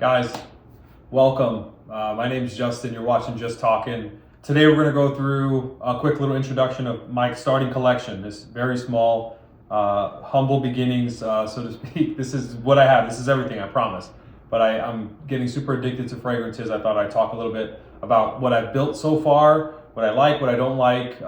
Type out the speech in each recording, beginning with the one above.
Guys, welcome. My name is Justin. You're watching Just Talking. Today we're going to go through a quick little introduction of my starting collection. This very small, humble beginnings, so to speak. This is what I have. This is everything, I promise. But I'm getting super addicted to fragrances. I thought I'd talk a little bit about what I've built so far, what I like, what I don't like.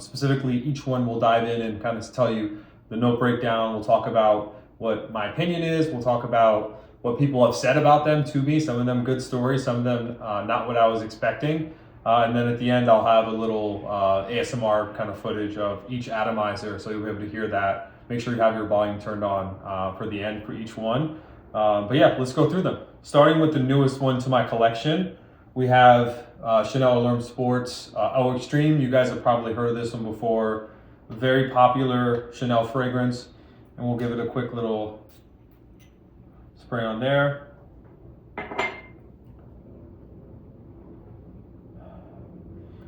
Specifically, each one we'll dive in and kind of tell you the note breakdown. We'll talk about what my opinion is. We'll talk about what people have said about them to me. Some of them good stories, some of them not what I was expecting. And then at the end, I'll have a little ASMR kind of footage of each atomizer, so you'll be able to hear that. Make sure you have your volume turned on for the end for each one. But yeah, let's go through them. Starting with the newest one to my collection, we have Chanel Allure Sports Eau Extreme. You guys have probably heard of this one before. Very popular Chanel fragrance. And we'll give it a quick little spray on there.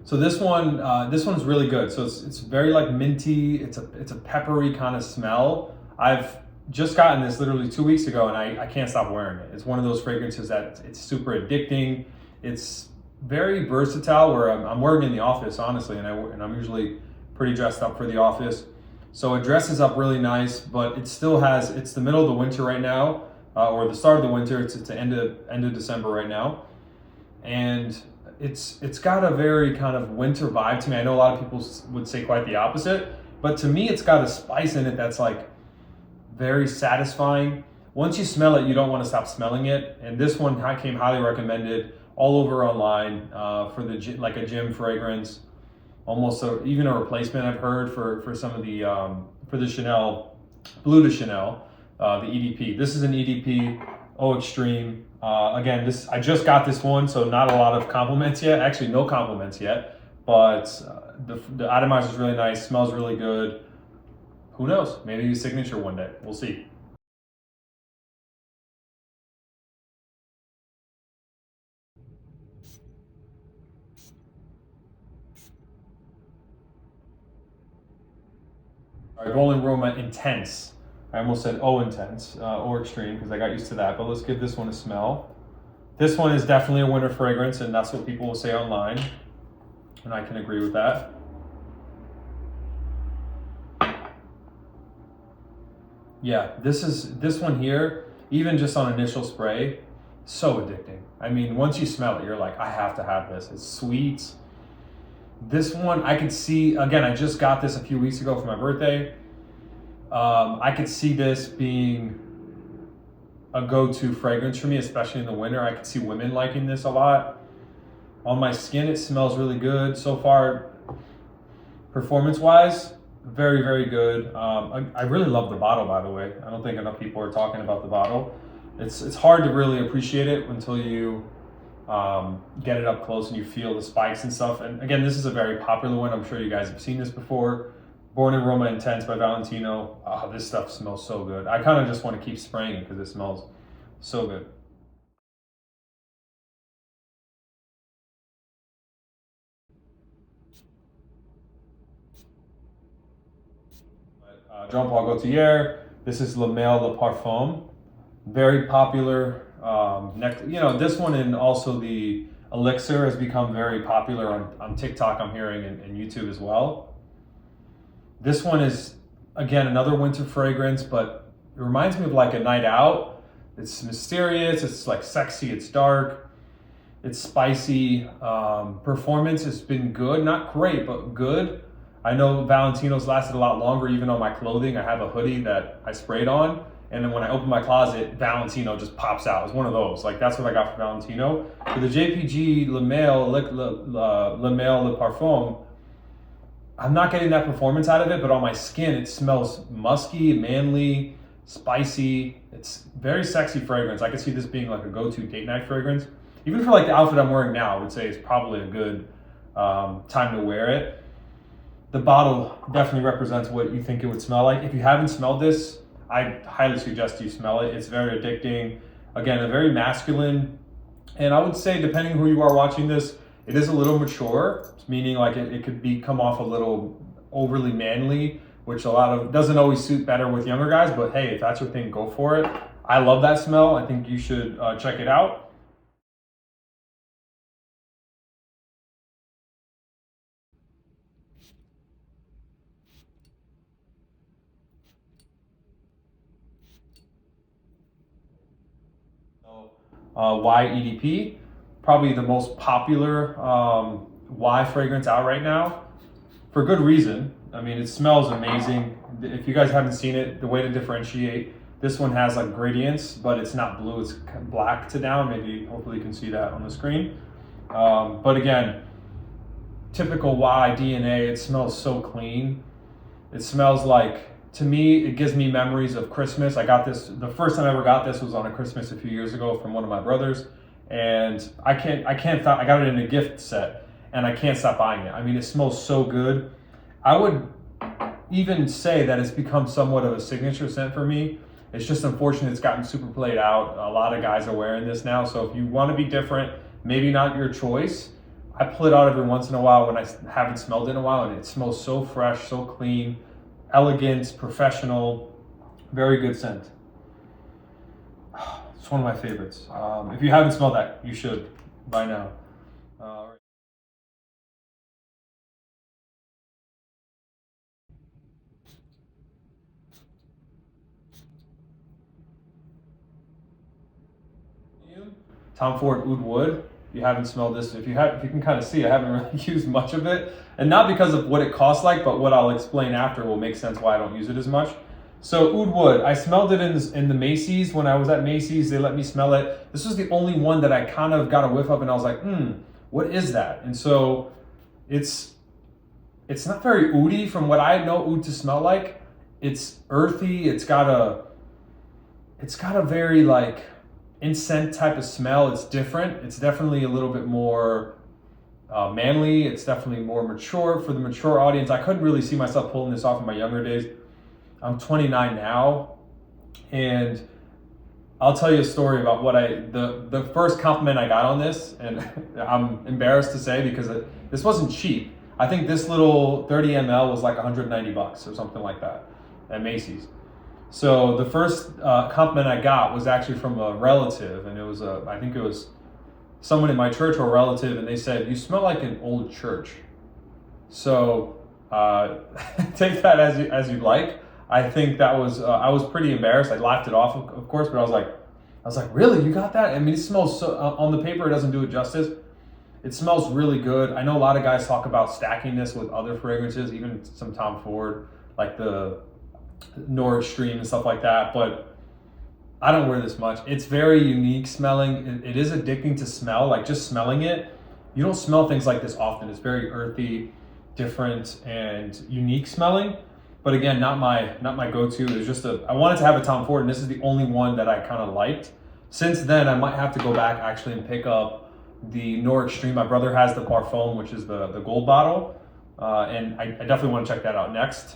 So this one's really good. So it's very like minty. It's a peppery kind of smell. I've just gotten this literally 2 weeks ago, and I can't stop wearing it. It's one of those fragrances that it's super addicting. It's very versatile. Where I'm wearing in the office, honestly, and I'm usually pretty dressed up for the office. So it dresses up really nice, but it still has. It's the middle of the winter right now. Or the start of the winter. It's the end of December right now, and it's got a very kind of winter vibe to me. I know a lot of people would say quite the opposite, but to me, it's got a spice in it that's like very satisfying. Once you smell it, you don't want to stop smelling it. And this one came highly recommended all over online for like a gym fragrance, almost even a replacement I've heard for some of the for the Chanel Blue de Chanel. The EDP. This is an EDP Eau Extreme. Again, I just got this one, so not a lot of compliments yet. Actually, no compliments yet. But the atomizer is really nice. Smells really good. Who knows? Maybe his signature one day. We'll see. All right, Rolling Roma Intense. I almost said Intense or Extreme because I got used to that, but let's give this one a smell. This one is definitely a winter fragrance, and that's what people will say online, and I can agree with that. Yeah, this one here, even just on initial spray, so addicting. I mean, once you smell it, you're like, I have to have this. It's sweet. This one, I could see, again, I just got this a few weeks ago for my birthday. I could see this being a go-to fragrance for me, especially in the winter. I could see women liking this a lot. On my skin, it smells really good. So far, performance-wise, very, very good. I really love the bottle, by the way. I don't think enough people are talking about the bottle. It's hard to really appreciate it until you get it up close and you feel the spikes and stuff. And again, this is a very popular one. I'm sure you guys have seen this before. Born in Roma Intense by Valentino. Oh, this stuff smells so good. I kind of just want to keep spraying it because it smells so good. Jean-Paul Gaultier. This is Le Male Le Parfum. Very popular. This one and also the Elixir has become very popular on TikTok, I'm hearing, and YouTube as well. This one is, again, another winter fragrance, but it reminds me of like a night out. It's mysterious, it's like sexy, it's dark, it's spicy. Performance has been good, not great, but good. I know Valentino's lasted a lot longer, even on my clothing. I have a hoodie that I sprayed on, and then when I open my closet, Valentino just pops out. It's one of those. Like, that's what I got for Valentino. For the JPG Le Male Le Parfum, I'm not getting that performance out of it, but on my skin, it smells musky, manly, spicy. It's very sexy fragrance. I could see this being like a go-to date night fragrance. Even for like the outfit I'm wearing now, I would say it's probably a good time to wear it. The bottle definitely represents what you think it would smell like. If you haven't smelled this, I highly suggest you smell it. It's very addicting. Again, a very masculine, and I would say, depending who you are watching this, it is a little mature, meaning like it could come off a little overly manly, which doesn't always suit better with younger guys, but hey, if that's your thing, go for it. I love that smell. I think you should check it out. Y EDP, probably the most popular Y fragrance out right now, for good reason. I mean, it smells amazing. If you guys haven't seen it, the way to differentiate, this one has like gradients, but it's not blue, it's black to down. Maybe, hopefully you can see that on the screen. But again, typical Y DNA, it smells so clean. It smells like, to me, it gives me memories of Christmas. I got this, the first time I ever got this was on a Christmas a few years ago from one of my brothers. And I got it in a gift set and I can't stop buying it. I mean, it smells so good. I would even say that it's become somewhat of a signature scent for me. It's just unfortunate it's gotten super played out. A lot of guys are wearing this now. So if you want to be different, maybe not your choice. I pull it out every once in a while when I haven't smelled it in a while, and it smells so fresh, so clean, elegant, professional, very good scent. It's one of my favorites. If you haven't smelled that, you should by now. Tom Ford Oud Wood. If you haven't smelled this, if you can kind of see, I haven't really used much of it, and not because of what it costs like, but what I'll explain after will make sense why I don't use it as much. So Oud Wood, I smelled it in the Macy's. When I was at Macy's, they let me smell it. This was the only one that I kind of got a whiff of, and I was like, what is that? And so it's not very oudy from what I know oud to smell like. It's earthy. It's got a very like incense type of smell. It's different. It's definitely a little bit more manly. It's definitely more mature for the mature audience. I couldn't really see myself pulling this off in my younger days. I'm 29 now, and I'll tell you a story about what the first compliment I got on this, and I'm embarrassed to say because this wasn't cheap. I think this little 30 ml was like 190 bucks or something like that at Macy's. So the first compliment I got was actually from a relative, and I think it was someone in my church or a relative, and they said, "You smell like an old church." So take that as you'd like. I think that was I was pretty embarrassed. I laughed it off, of course, but I was like, really, you got that? I mean, it smells so on the paper. It doesn't do it justice. It smells really good. I know a lot of guys talk about stacking this with other fragrances, even some Tom Ford, like the Nord Stream and stuff like that. But I don't wear this much. It's very unique smelling. It is addicting to smell. Like just smelling it, you don't smell things like this often. It's very earthy, different, and unique smelling. But again, not my go-to. It's just I wanted to have a Tom Ford, and this is the only one that I kind of liked. Since then, I might have to go back actually and pick up the Nord Extreme. My brother has the Parfum, which is the gold bottle, and I definitely want to check that out next.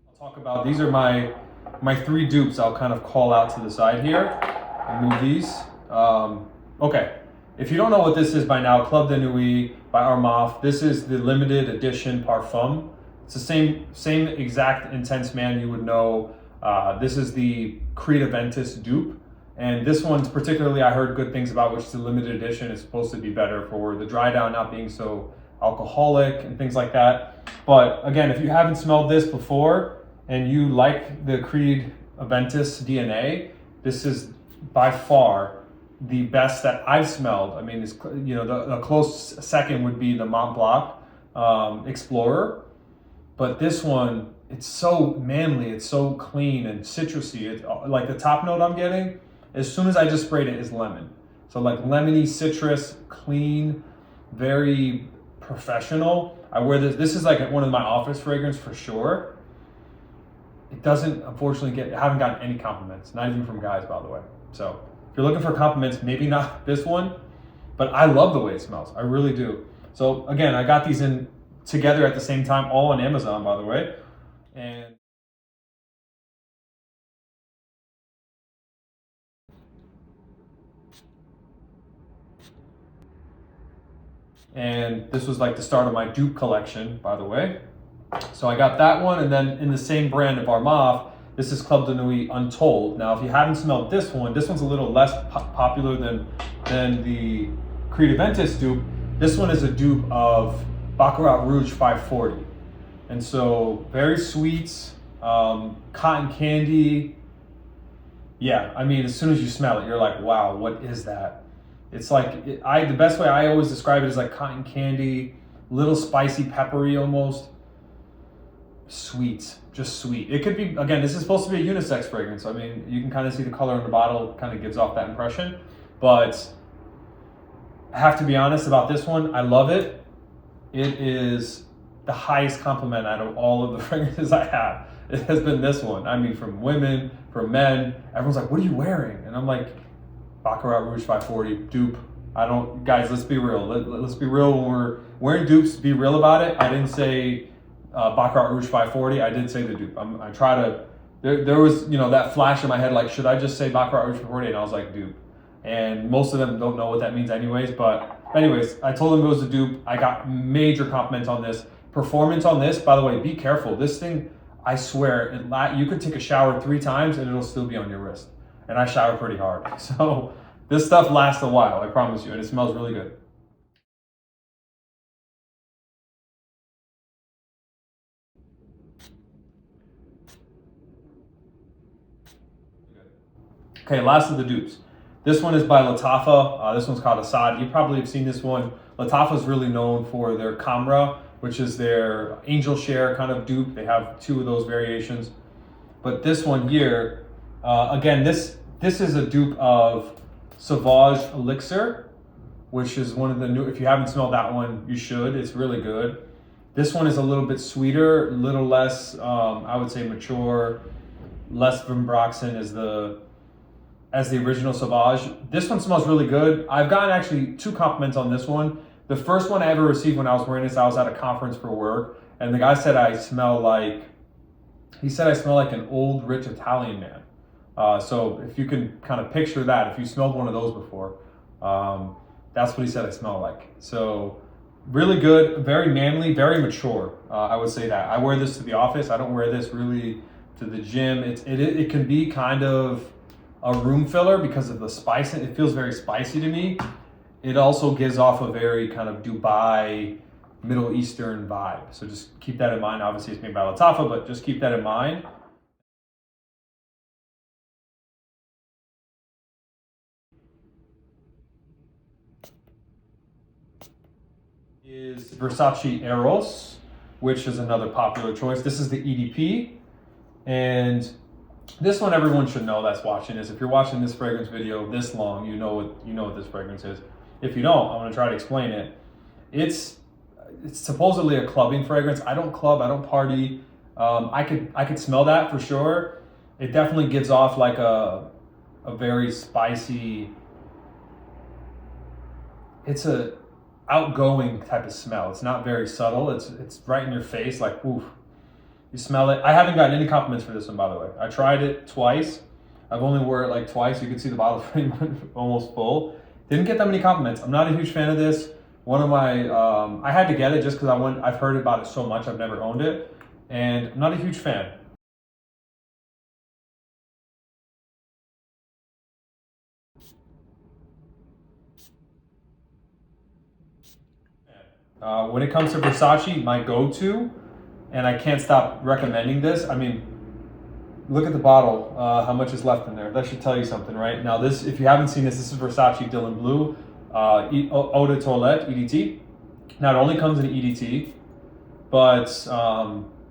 I'll talk about, these are my three dupes. I'll kind of call out to the side here and move these. Okay, if you don't know what this is by now, Club de Nuit by Armaf. This is the limited edition Parfum. It's the same exact intense man you would know. This is the Creed Aventus dupe. And this one's particularly I heard good things about, which is a limited edition. It's supposed to be better for the dry down not being so alcoholic and things like that. But again, if you haven't smelled this before and you like the Creed Aventus DNA, this is by far the best that I've smelled. I mean, it's, you know, the close second would be the Mont Blanc Explorer. But this one, it's so manly, it's so clean and citrusy. It's like the top note I'm getting, as soon as I just sprayed it, is lemon. So like lemony citrus, clean, very professional. I wear this. This is like one of my office fragrance for sure. It doesn't, unfortunately, I haven't gotten any compliments, not even from guys, by the way. So if you're looking for compliments, maybe not this one, but I love the way it smells. I really do. So again, I got these in together at the same time, all on Amazon, by the way. And And this was like the start of my dupe collection, by the way. So I got that one, and then in the same brand of Armaf, this is Club de Nuit Untold. Now, if you haven't smelled this one's a little less popular than the Creed Aventus dupe. This one is a dupe of Baccarat Rouge 540. And so very sweet, cotton candy. Yeah, I mean, as soon as you smell it, you're like, wow, what is that? It's like, the best way I always describe it is like cotton candy, little spicy, peppery almost. Sweet, just sweet. It could be, again, this is supposed to be a unisex fragrance. I mean, you can kind of see the color in the bottle, kind of gives off that impression. But I have to be honest about this one. I love it. It is the highest compliment out of all of the fragrances I have. It has been this one. I mean, from women, from men, everyone's like, what are you wearing? And I'm like, Baccarat Rouge 540, dupe. Guys, let's be real. Let's be real when we're wearing dupes, be real about it. I didn't say Baccarat Rouge 540, I did say the dupe. I try to, there was, that flash in my head, like, should I just say Baccarat Rouge 540? And I was like, dupe. And most of them don't know what that means anyways. But anyways, I told them it was a dupe. I got major compliments on this. Performance on this, by the way, be careful. This thing, I swear, you could take a shower 3 times and it'll still be on your wrist. And I shower pretty hard. So this stuff lasts a while, I promise you. And it smells really good. Okay, last of the dupes. This one is by Lattafa. This one's called Asad. You probably have seen this one. Lattafa is really known for their Camera, which is their angel share kind of dupe. They have 2 of those variations. But this one here, again, this is a dupe of Sauvage Elixir, which is one of the new, if you haven't smelled that one, you should. It's really good. This one is a little bit sweeter, a little less, I would say mature, less Vimbroxin as the original Sauvage. This one smells really good. I've gotten actually 2 compliments on this one. The first one I ever received when I was wearing this, I was at a conference for work, and the guy said I smell like an old rich Italian man. So if you can kind of picture that, if you smelled one of those before, that's what he said I smell like. So really good, very manly, very mature. I would say that. I wear this to the office. I don't wear this really to the gym. It can be kind of a room filler because of the spice. It feels very spicy to me. It also gives off a very kind of Dubai, Middle Eastern vibe. So just keep that in mind. Obviously it's made by Lattafa, but just keep that in mind. Is Versace Eros, which is another popular choice. This is the EDP, and this one everyone should know that's watching this. If you're watching this fragrance video this long, you know what this fragrance is. If you don't, I'm gonna try to explain it. It's supposedly a clubbing fragrance. I don't club, I don't party. I could smell that for sure. It definitely gives off like a very spicy, it's a outgoing type of smell. It's not very subtle. It's right in your face, like oof. You smell it. I haven't gotten any compliments for this one, by the way. I tried it twice. I've only wore it like twice. You can see the bottle frame almost full. Didn't get that many compliments. I'm not a huge fan of this. One of my, I had to get it just because I've heard about it so much. I've never owned it, and I'm not a huge fan. When it comes to Versace, my go-to, and I can't stop recommending this. I mean, look at the bottle, how much is left in there. That should tell you something, right? Now this, if you haven't seen this, this is Versace Dylan Blue, Eau de Toilette, EDT. Now it only comes in EDT, but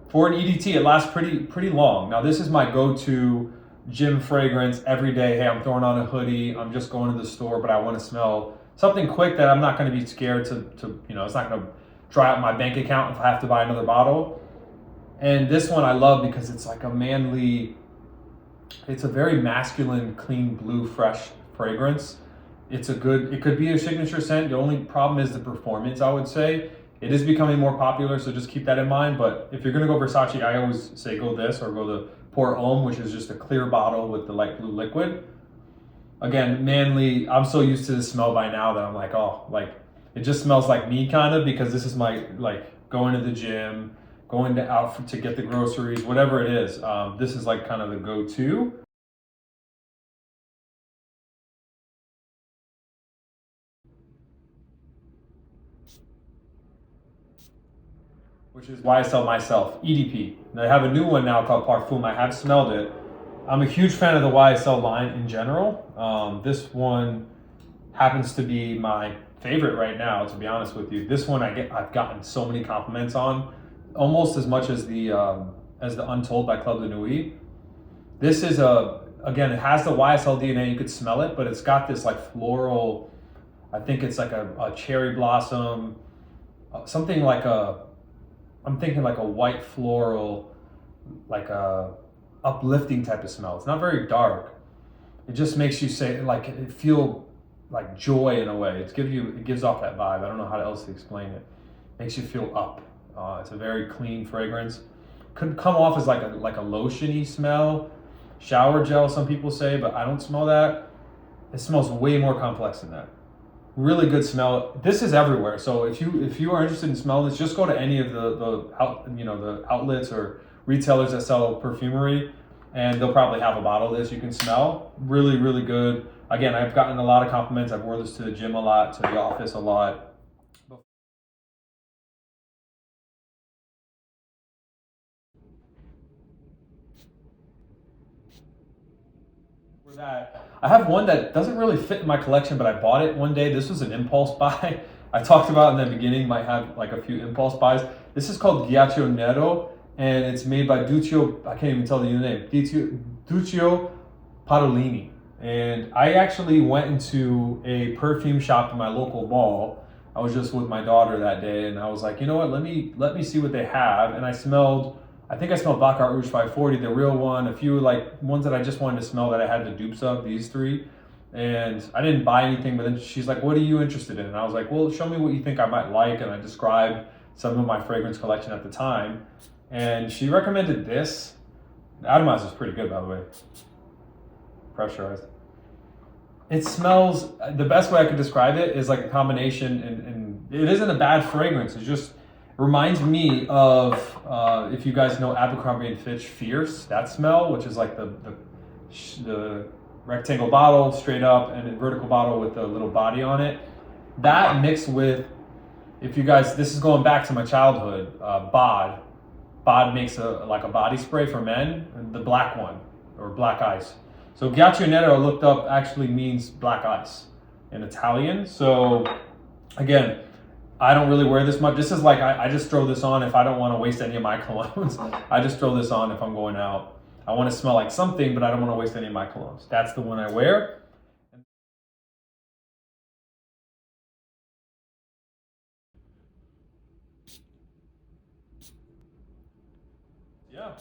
for an EDT, it lasts pretty long. Now this is my go-to gym fragrance every day. Hey, I'm throwing on a hoodie, I'm just going to the store, but I want to smell something quick that I'm not going to be scared to it's not going to dry out my bank account if I have to buy another bottle. And this one I love because it's like a manly, it's a very masculine, clean, blue, fresh fragrance. It could be a signature scent. The only problem is the performance, I would say. It is becoming more popular, so just keep that in mind. But if you're gonna go Versace, I always say go this or go the Pour Homme, which is just a clear bottle with the light blue liquid. Again, manly, I'm so used to the smell by now that I'm like, oh, like It just smells like me kind of, because this is my, like, going to the gym, going to to get the groceries, whatever it is. This is like kind of the go-to. Which is why I sell myself, EDP. And I have a new one now called Parfum. I have smelled it. I'm a huge fan of the YSL line in general. This one happens to be my favorite right now, to be honest with you. This one I've gotten so many compliments on, almost as much as the Untold by Club de Nuit. This is again, it has the YSL DNA, you could smell it, but it's got this like floral, I think it's like a cherry blossom, something like I'm thinking like a white floral, like a uplifting type of smell. It's not very dark. It just makes you say, like, it feel like joy in a way. It gives off that vibe. I don't know how else to explain it. Makes you feel up. It's a very clean fragrance. Could come off as like a lotiony smell, shower gel, some people say, but I don't smell that. It smells way more complex than that. Really good smell. This is everywhere. So if you are interested in smelling this, just go to any of the outlets or retailers that sell perfumery, and they'll probably have a bottle of this you can smell. Really, really good. Again, I've gotten a lot of compliments. I've worn this to the gym a lot, to the office a lot. That I have one that doesn't really fit in my collection, but I bought it one day. This was an impulse buy. I talked about in the beginning, might have like a few impulse buys. This is called Ghiaccio Nero, and it's made by Duccio, I can't even tell you the name, Duccio Padolini. And I actually went into a perfume shop in my local mall. I was just with my daughter that day, and I was like, you know what, let me see what they have. And I think I smelled Baccarat Rouge 540, the real one, a few like ones that I just wanted to smell that I had the dupes of, these three. And I didn't buy anything, but then she's like, what are you interested in? And I was like, well, show me what you think I might like. And I described some of my fragrance collection at the time. And she recommended this. The Atomizer is pretty good, by the way. Pressurized. It smells, the best way I could describe it is like a combination, and it isn't a bad fragrance. It just reminds me of, if you guys know Abercrombie & Fitch Fierce, that smell, which is like the rectangle bottle straight up and a vertical bottle with a little body on it. That mixed with, if you guys, this is going back to my childhood, Bod. Bod makes a body spray for men, the black one, or black ice. So Ghiaccio Nero, looked up, actually means black ice in Italian. So again, I don't really wear this much. This is like, I just throw this on if I don't want to waste any of my colognes. I just throw this on if I'm going out. I want to smell like something, but I don't want to waste any of my colognes. That's the one I wear. Yeah.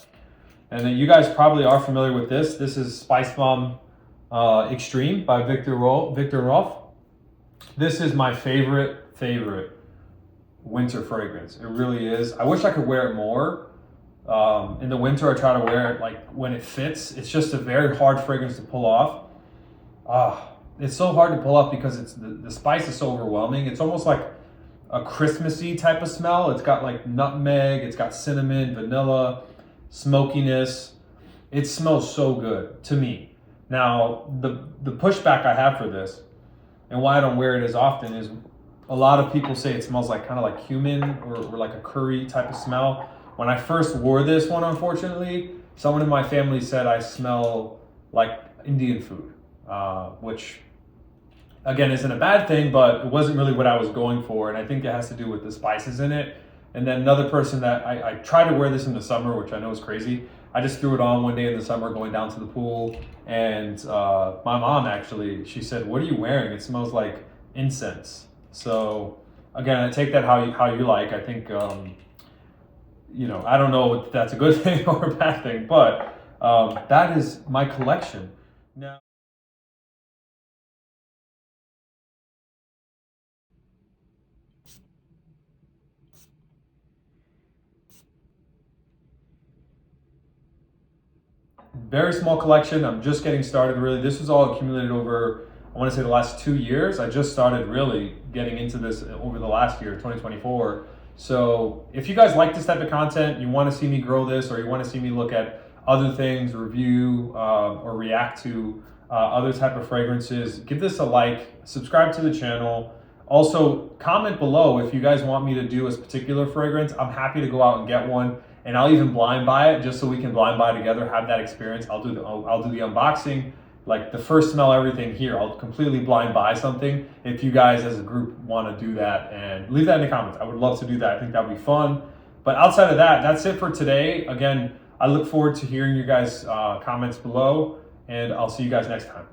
And then you guys probably are familiar with this. This is Spicebomb Extreme by Victor Rolf. This is my favorite winter fragrance. It really is. I wish I could wear it more. In the winter, I try to wear it like when it fits. It's just a very hard fragrance to pull off. It's so hard to pull off because it's the spice is so overwhelming. It's almost like a Christmassy type of smell. It's got like nutmeg, it's got cinnamon, vanilla, smokiness. It smells so good to me. Now, the pushback I have for this and why I don't wear it as often is a lot of people say it smells like kind of like cumin or like a curry type of smell. When I first wore this one, unfortunately, someone in my family said I smell like Indian food, which again isn't a bad thing, but it wasn't really what I was going for. And I think it has to do with the spices in it. And then another person that I tried to wear this in the summer, which I know is crazy. I just threw it on one day in the summer going down to the pool. And my mom actually, she said, what are you wearing? It smells like incense. So again, I take that how you like. I think, you know, I don't know if that's a good thing or a bad thing, but that is my collection. Now, very small collection. I'm just getting started really. This was all accumulated over I want to say the last 2 years. I just started really getting into this over the last year, 2024. So if you guys like this type of content, you want to see me grow this, or you want to see me look at other things, review or react to other type of fragrances, give this a like, subscribe to the channel. Also, comment below if you guys want me to do a particular fragrance. I'm happy to go out and get one, and I'll even blind buy it just so we can blind buy together, have that experience. I'll do the unboxing, like the first smell, everything here. I'll completely blind buy something if you guys as a group want to do that, and leave that in the comments. I would love to do that. I think that would be fun. But outside of that, that's it for today. Again, I look forward to hearing you guys' comments below, and I'll see you guys next time.